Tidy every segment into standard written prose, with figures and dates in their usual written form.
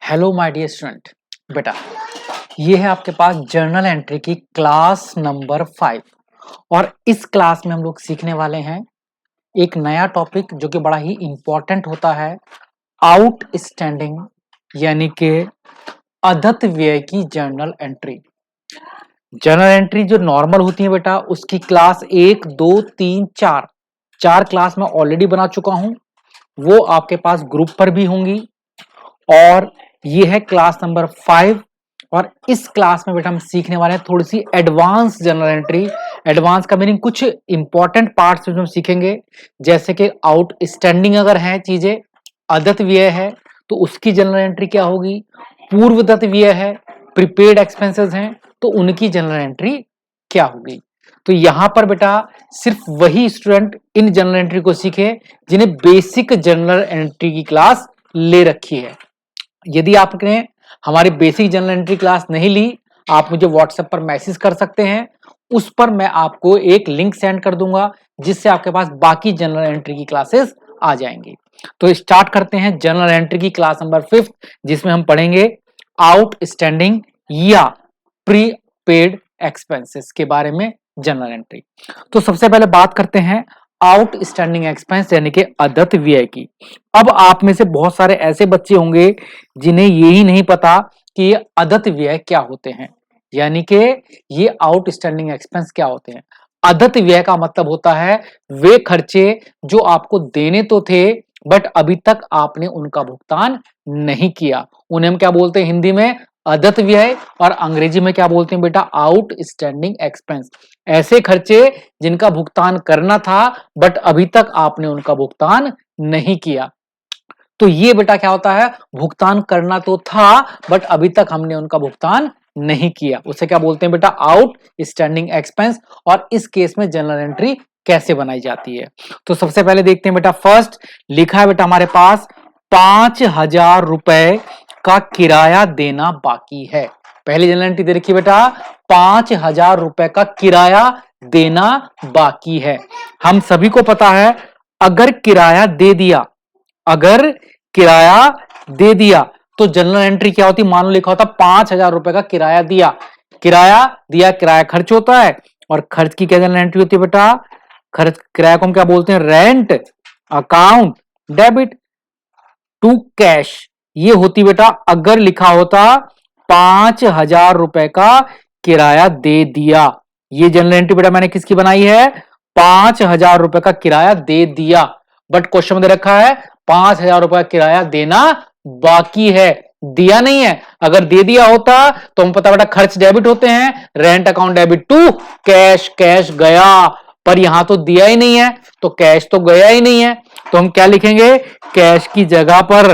Hello my dear student. बेटा, ये है आपके पास जर्नल एंट्री की क्लास नंबर 5 और इस क्लास में हम लोग सीखने वाले हैं एक नया टॉपिक जो कि बड़ा ही इंपॉर्टेंट होता है, आउटस्टैंडिंग यानी कि अदत्त व्यय की जर्नल एंट्री। जर्नल एंट्री जो नॉर्मल होती है बेटा, उसकी क्लास 1, 2, 3, 4 क्लास में ऑलरेडी बना चुका हूं, वो आपके पास ग्रुप पर भी होंगी और ये है क्लास नंबर 5 और इस क्लास में बेटा हम सीखने वाले हैं थोड़ी सी एडवांस जर्नल एंट्री। एडवांस का मीनिंग कुछ इंपॉर्टेंट पार्ट्स जो हम सीखेंगे, जैसे कि आउटस्टैंडिंग अगर है चीजें, अदत्त व्यय है तो उसकी जर्नल एंट्री क्या होगी, पूर्वदत्त व्यय है, प्रीपेड एक्सपेंसेस हैं तो उनकी जर्नल एंट्री क्या होगी। तो यहां पर बेटा सिर्फ वही स्टूडेंट इन जर्नल एंट्री को सीखे जिन्हें बेसिक जर्नल एंट्री की क्लास ले रखी है। यदि आपने हमारी बेसिक जर्नल एंट्री क्लास नहीं ली, आप मुझे व्हाट्सएप पर मैसेज कर सकते हैं, उस पर मैं आपको एक लिंक सेंड कर दूंगा जिससे आपके पास बाकी जर्नल एंट्री की क्लासेस आ जाएंगी। तो स्टार्ट करते हैं जर्नल एंट्री की क्लास नंबर 5 जिसमें हम पढ़ेंगे आउटस्टैंडिंग या प्रीपेड एक्सपेंसेस के बारे में जर्नल एंट्री। तो सबसे पहले बात करते हैं आउटस्टैंडिंग एक्सपेंस यानी कि अदत्त व्यय की। अब आप में से बहुत सारे ऐसे बच्चे होंगे जिन्हें यही नहीं पता कि ये अदत्त व्यय क्या होते हैं, यानी कि ये आउटस्टैंडिंग एक्सपेंस क्या होते हैं। अदत्त व्यय का मतलब होता है वे खर्चे जो आपको देने तो थे बट अभी तक आपने उनका भुगतान नहीं किया, उन्हें हम क्या बोलते हैं हिंदी में, अदत्त व्यय, और अंग्रेजी में क्या बोलते हैं बेटा, आउटस्टैंडिंग एक्सपेंस। ऐसे खर्चे जिनका भुगतान करना था बट अभी तक आपने उनका भुगतान नहीं किया। तो ये बेटा क्या होता है, भुगतान करना तो था बट अभी तक हमने उनका भुगतान नहीं किया, उसे क्या बोलते हैं बेटा, आउटस्टैंडिंग एक्सपेंस। और इस केस में जर्नल एंट्री कैसे बनाई जाती है, तो सबसे पहले देखते हैं बेटा। फर्स्ट लिखा है बेटा हमारे पास 5,000 रुपए का किराया देना बाकी है। पहली जर्नल एंट्री दे रखी है बेटा, 5,000 रुपए का किराया देना बाकी है। हम सभी को पता है अगर किराया दे दिया, अगर किराया दे दिया तो जर्नल एंट्री क्या होती, मान लो लिखा होता 5,000 रुपए का किराया दिया, किराया दिया, किराया खर्च होता है और खर्च की क्या जर्नल एंट्री होती है बेटा, खर्च किराया को हम क्या बोलते हैं, rent account debit to cash. ये होती बेटा अगर लिखा होता 5,000 रुपए का किराया दे दिया। ये जर्नल एंट्री बेटा मैंने किसकी बनाई है, 5,000 रुपए का किराया दे दिया, बट क्वेश्चन में दे रखा है 5,000 रुपए का किराया देना बाकी है, दिया नहीं है। अगर दे दिया होता तो हम पता बेटा खर्च डेबिट होते हैं, rent account debit to cash, cash गया, पर यहां तो दिया ही नहीं है तो कैश तो गया ही नहीं है। तो हम क्या लिखेंगे, कैश की जगह पर,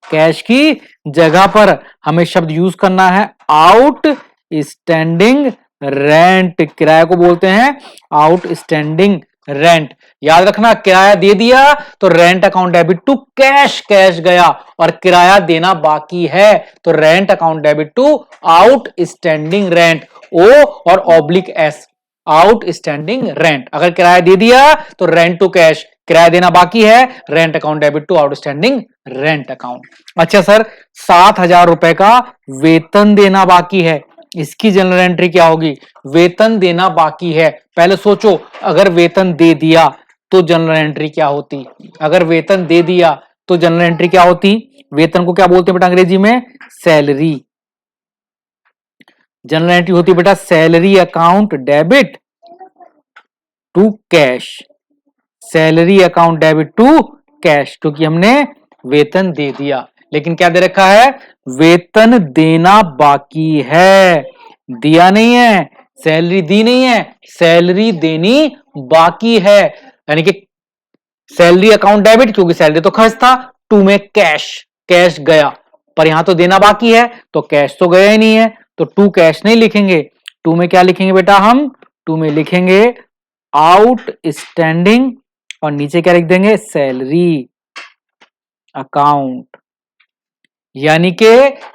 कैश की जगह पर हमें शब्द यूज करना है आउटस्टैंडिंग रेंट। किराए को बोलते हैं आउटस्टैंडिंग रेंट। याद रखना किराया दे दिया तो rent account debit to cash, cash गया, और किराया देना बाकी है तो rent account debit to outstanding rent, O और ऑब्लिक एस, आउटस्टैंडिंग रेंट। अगर किराया दे दिया तो रेंट टू कैश, किराया देना बाकी है, rent account debit to outstanding rent account. अच्छा सर, 7,000 रुपए का वेतन देना बाकी है, इसकी जनरल एंट्री क्या होगी, वेतन देना बाकी है। पहले सोचो अगर वेतन दे दिया तो जनरल एंट्री क्या होती, अगर वेतन दे दिया तो जनरल एंट्री क्या होती, वेतन को क्या बोलते हैं बेटा अंग्रेजी में, सैलरी। जनरल एंट्री होती है बेटा salary account debit to cash, salary account debit to cash, क्योंकि हमने वेतन दे दिया। लेकिन क्या दे रखा है, वेतन देना बाकी है, दिया नहीं है, सैलरी दी नहीं है, सैलरी देनी बाकी है। यानी कि सैलरी अकाउंट डेबिट, क्योंकि सैलरी तो खर्च था, टू में कैश, कैश गया, पर यहां तो देना बाकी है तो कैश तो गया ही नहीं है, तो टू कैश नहीं लिखेंगे, टू में क्या लिखेंगे बेटा, हम टू में लिखेंगे आउटस्टैंडिंग और नीचे क्या लिख देंगे, सैलरी अकाउंट। यानी कि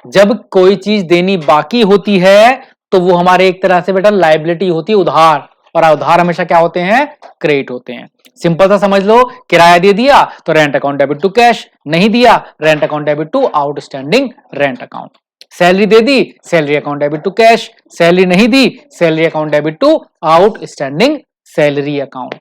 जब कोई चीज देनी बाकी होती है तो वो हमारे एक तरह से बेटा लायबिलिटी होती है, उधार, और उधार हमेशा क्या होते हैं, क्रेडिट होते हैं। सिंपल सा समझ लो, किराया दे दिया तो rent account debit to cash, नहीं दिया rent account debit to outstanding rent account. Salary दे दी, salary account debit to cash, salary नहीं दी, salary account debit to outstanding salary account.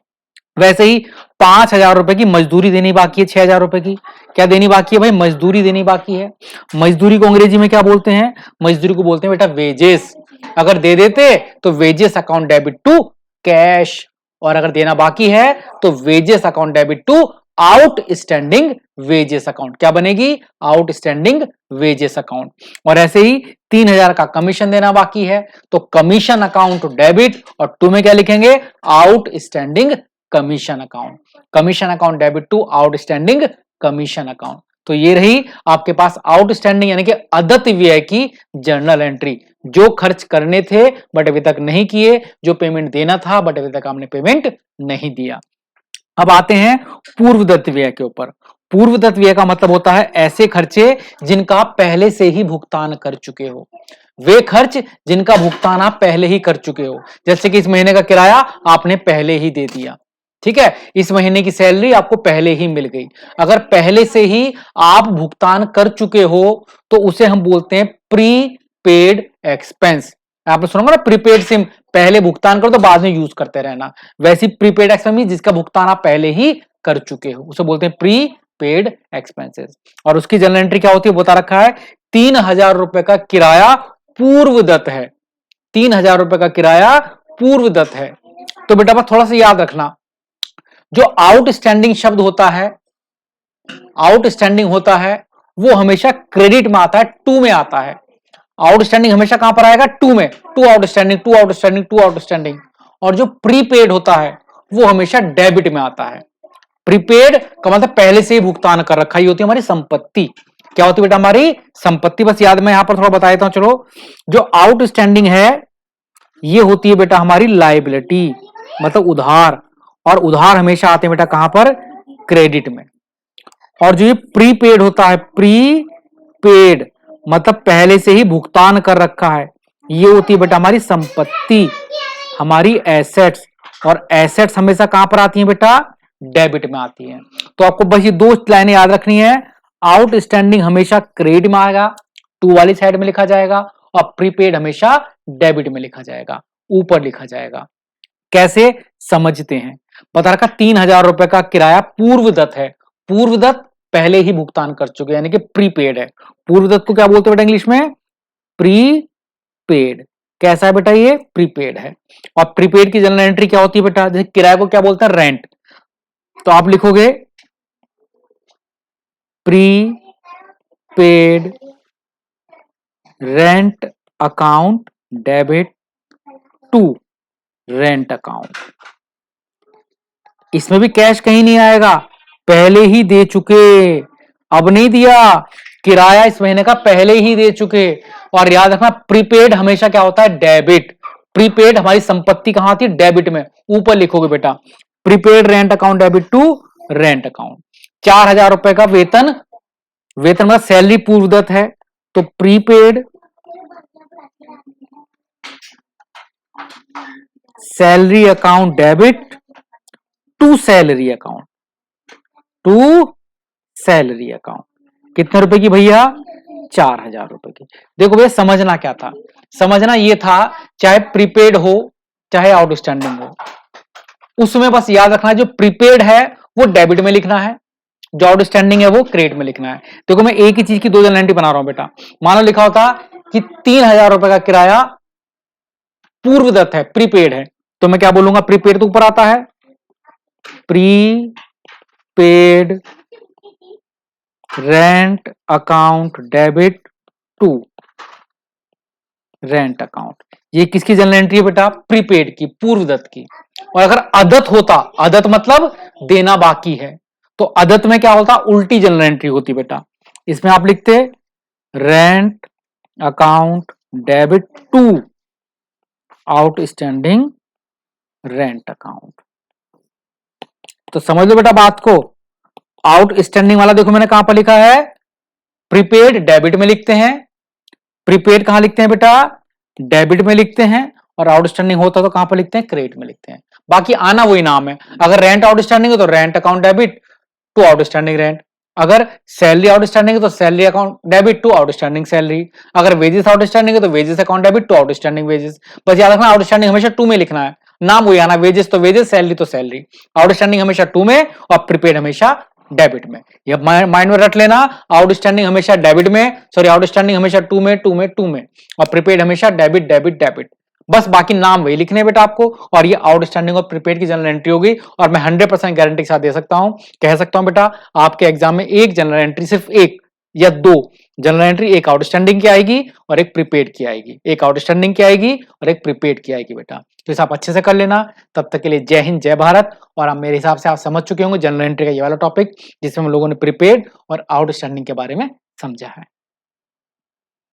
वैसे ही 5,000 रुपए की मजदूरी देनी बाकी है, 6,000 रुपए की क्या देनी बाकी है भाई, मजदूरी देनी बाकी है। मजदूरी को अंग्रेजी में क्या बोलते हैं, मजदूरी को बोलते हैं बेटा वेजेस। अगर दे देते तो wages account debit to cash, और अगर देना बाकी है तो wages account debit to outstanding wages account. क्या बनेगी, आउटस्टैंडिंग वेजेस अकाउंट। और ऐसे ही 3,000 का कमीशन देना बाकी है तो कमीशन अकाउंट डेबिट, और टू में क्या लिखेंगे, outstanding commission account. Commission account debit to outstanding commission account. तो ये रही आपके पास आउटस्टैंडिंग यानी कि अदत्त व्यय की जर्नल एंट्री, जो खर्च करने थे बट अभी तक नहीं किए, जो पेमेंट देना था बट अभी तक आपने पेमेंट नहीं दिया। अब आते हैं पूर्वदत्त व्यय के ऊपर। पूर्वदत्त व्यय का मतलब होता है ऐसे खर्चे जिनका आप पहले से ही भुगतान कर चुके हो, वे खर्च जिनका भुगतान आप पहले ही कर चुके हो। जैसे कि इस महीने का किराया आपने पहले ही दे दिया, ठीक है, इस महीने की सैलरी आपको पहले ही मिल गई। अगर पहले से ही आप भुगतान कर चुके हो तो उसे हम बोलते हैं प्री पेड एक्सपेंस। आपने सुना ना, प्रीपेड सिम, पहले भुगतान करो तो बाद में यूज करते रहना। वैसी प्रीपेड एक्सपेंस जिसका भुगतान आप पहले ही कर चुके हो उसे बोलते हैं प्री पेड एक्सपेंसेस। और उसकी जर्नल एंट्री क्या होती है बता रखा है, 3,000 रुपए का किराया पूर्वदत्त है। 3,000 रुपए का किराया पूर्वदत्त है। तो बेटा बस थोड़ा सा याद रखना, जो आउटस्टैंडिंग शब्द होता है, आउटस्टैंडिंग होता है वो हमेशा क्रेडिट में आता है, टू में आता है। आउटस्टैंडिंग हमेशा कहां पर आएगा, टू में, to outstanding, to outstanding, to outstanding. और जो प्रीपेड होता है वो हमेशा डेबिट में आता है। प्रीपेड का मतलब पहले से ही भुगतान कर रखा, ये होती है हमारी संपत्ति। क्या होती है बेटा, हमारी संपत्ति। बस याद मैं यहां पर थोड़ा बता देता हूं। चलो, जो आउटस्टैंडिंग है ये होती है बेटा हमारी लायबिलिटी, मतलब उधार, और उधार हमेशा आते हैं बेटा कहां पर, क्रेडिट में। और जो ये प्रीपेड होता है, प्रीपेड मतलब पहले से ही भुगतान कर रखा है, ये होती है बेटा हमारी संपत्ति, हमारी एसेट्स। और एसेट्स हमेशा कहां पर आती हैं बेटा, डेबिट में आती हैं। तो आपको बस ये दो लाइनें याद रखनी है, आउटस्टैंडिंग हमेशा क्रेडिट में आएगा, टू वाली साइड में लिखा जाएगा, और प्रीपेड हमेशा डेबिट में लिखा जाएगा, ऊपर लिखा जाएगा। कैसे समझते हैं, बता रखा 3,000 रुपए का किराया पूर्वदत्त है। पूर्वदत्त पहले ही भुगतान कर चुके यानी कि प्रीपेड है। पूर्वदत्त को क्या बोलते हैं बेटा इंग्लिश में, प्रीपेड। कैसा है बेटा, ये प्रीपेड है। और प्रीपेड की जनरल एंट्री क्या होती है बेटा, जैसे किराए को क्या बोलते हैं, रेंट। तो आप लिखोगे prepaid rent account debit to rent account. इसमें भी कैश कहीं नहीं आएगा, पहले ही दे चुके, अब नहीं दिया। किराया इस महीने का पहले ही दे चुके। और याद रखना प्रीपेड हमेशा क्या होता है, डेबिट। प्रीपेड हमारी संपत्ति कहां थी, डेबिट में, ऊपर लिखोगे बेटा prepaid rent account debit to rent account. 4,000 रुपए का वेतन, वेतन मतलब सैलरी पूर्वदत्त है, तो prepaid salary account debit to salary account, to salary account. कितने रुपए की भैया, 4,000 रुपए की। देखो भैया समझना क्या था, समझना ये था चाहे प्रीपेड हो चाहे आउटस्टैंडिंग हो, उसमें बस याद रखना जो प्रीपेड है वो डेबिट में लिखना है, जो आउटस्टैंडिंग है वो क्रेडिट में लिखना है। देखो मैं एक ही चीज की दो जनरल एंट्री बना रहा हूं बेटा। मानो लिखा होता कि 3,000 रुपए का किराया पूर्वदत्त है, प्रीपेड है, तो मैं क्या बोलूंगा, प्रीपेड तो ऊपर आता है, prepaid rent account debit to rent account. ये किसकी जनरल एंट्री है बेटा, प्रीपेड की, पूर्वदत्त की। और अगर अदत्त होता, अदत्त मतलब देना बाकी है, तो अदत्त में क्या होता, उल्टी जनरल एंट्री होती बेटा। इसमें आप लिखते rent account debit to outstanding rent account. तो समझ लो बेटा बात को, आउटस्टैंडिंग वाला देखो मैंने कहां पर लिखा है, प्रीपेड डेबिट में लिखते हैं, प्रीपेड कहां लिखते हैं बेटा, डेबिट में लिखते हैं, और आउटस्टैंडिंग होता तो कहां पर लिखते हैं, क्रेडिट में लिखते हैं। बाकी आना वही नाम है। अगर रेंट आउटस्टैंडिंग है तो rent account debit to outstanding rent, अगर सैलरी आउटस्टैंडिंग है तो salary account debit to outstanding salary, अगर वेजेस आउटस्टैंडिंग है तो wages account debit to outstanding wages. बस याद रखना आउटस्टैंडिंग हमेशा टू में लिखना है, नाम वही आना, वेजेस तो वेजेस, सैलरी तो सैलरी। आउटस्टैंडिंग हमेशा टू में और प्रीपेड हमेशा डेबिट में। ये माइंड में रख लेना, आउटस्टैंडिंग हमेशा डेबिट में, सॉरी आउटस्टैंडिंग हमेशा टू में, टू में, टू में, और प्रीपेड हमेशा डेबिट डेबिट डेबिट। बस बाकी नाम वही लिखने बेटा आपको। और ये आउटस्टैंडिंग और प्रीपेड की जनरल एंट्री होगी। और मैं 100% गारंटी के साथ दे सकता हूं, कह सकता हूं बेटा, आपके एग्जाम में एक जनरल एंट्री, सिर्फ एक या दो जनरल एंट्री, एक आउटस्टैंडिंग की आएगी और एक प्रीपेड की आएगी, एक आउटस्टैंडिंग की आएगी और एक प्रीपेड की आएगी बेटा। तो इसे आप अच्छे से कर लेना। तब तक के लिए जय हिंद, जय भारत। और आप मेरे हिसाब से आप समझ चुके होंगे जनरल एंट्री का ये वाला टॉपिक, जिसमें हम लोगों ने प्रीपेड और आउटस्टैंडिंग के बारे में समझा है।